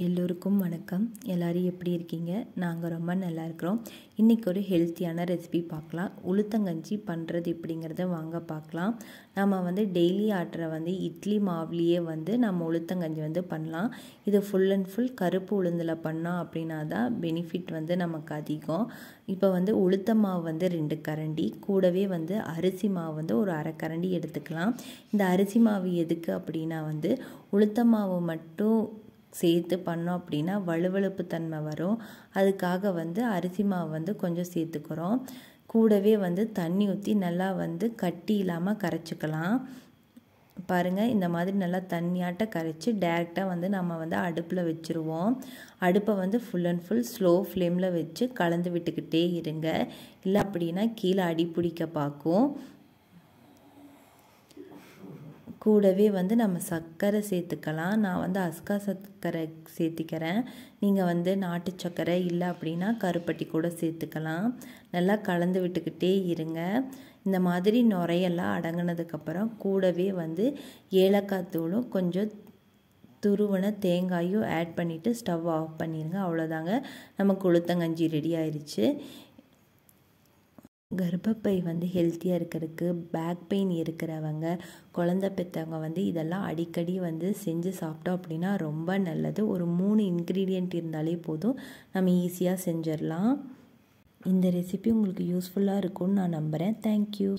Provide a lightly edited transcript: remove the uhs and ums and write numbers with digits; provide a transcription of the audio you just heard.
எல்லோருக்கும் வணக்கம். எல்லாரும் எப்படி இருக்கீங்க? நாங்கள் ரொம்ப நல்லா இருக்கிறோம். இன்றைக்கி ஒரு ஹெல்த்தியான ரெசிபி பார்க்கலாம். உளுத்தங்கஞ்சி பண்ணுறது எப்படிங்கிறத வாங்க பார்க்கலாம். நம்ம டெய்லி ஆட்டுற இட்லி மாவுலேயே நம்ம உளுத்தங்கஞ்சி பண்ணலாம். இது ஃபுல் அண்ட் ஃபுல் கருப்பு உளுந்தில் பண்ணோம் அப்படின்னா தான் பெனிஃபிட் நமக்கு அதிகம். இப்போ உளுத்த மாவு 2 கரண்டி, கூடவே அரிசி மாவு ஒரு அரை கரண்டி எடுத்துக்கலாம். இந்த அரிசி மாவு எதுக்கு அப்படின்னா உளுத்த மாவு மட்டும் சேர்த்து பண்ணோம் அப்படின்னா வழுவழுப்பு தன்மை வரும். அதுக்காக அரிசி மாவு கொஞ்சம் சேர்த்துக்கிறோம். கூடவே தண்ணி ஊற்றி நல்லா கட்டி இல்லாமல் கரைச்சிக்கலாம். பாருங்கள், இந்த மாதிரி நல்லா தண்ணியாட்ட கரைச்சி டேரெக்டாக நம்ம அடுப்பில் வச்சுருவோம். அடுப்பை ஃபுல் அண்ட் ஃபுல் ஸ்லோ ஃப்ளேமில் வச்சு கலந்து விட்டுக்கிட்டே இருங்க. இல்லை அப்படின்னா கீழே அடி பிடிக்க பார்க்கும். கூடவே நம்ம சர்க்கரை சேர்த்துக்கலாம். நான் அஸ்கா சர்க்கரை சேர்த்திக்கிறேன். நீங்கள் நாட்டு சர்க்கரை இல்லை அப்படின்னா கருப்பட்டி கூட சேர்த்துக்கலாம். நல்லா கலந்து விட்டுக்கிட்டே இருங்க. இந்த மாதிரி நுரையெல்லாம் அடங்கினதுக்கப்புறம் கூடவே ஏலக்காய் தூளும் கொஞ்சம் துருவன தேங்காயும் ஆட் பண்ணிவிட்டு ஸ்டவ் ஆஃப் பண்ணிடுங்க. அவ்வளோதாங்க, நமக்கு உளுத்தங்கஞ்சி ரெடி ஆயிடுச்சு. கர்ப்பப்பை ஹெல்த்தியாக இருக்கிறதுக்கு, பேக் பெயின் இருக்கிறவங்க, குழந்தை பெற்றவங்க இதெல்லாம் அடிக்கடி செஞ்சு சாப்பிட்டோம் அப்படின்னா ரொம்ப நல்லது. ஒரு 3 இன்க்ரீடியண்ட் இருந்தாலே போதும், நம்ம ஈஸியாக செஞ்சிடலாம். இந்த ரெசிபி உங்களுக்கு யூஸ்ஃபுல்லாக இருக்கும்னு நான் நம்புகிறேன். தேங்க்யூ.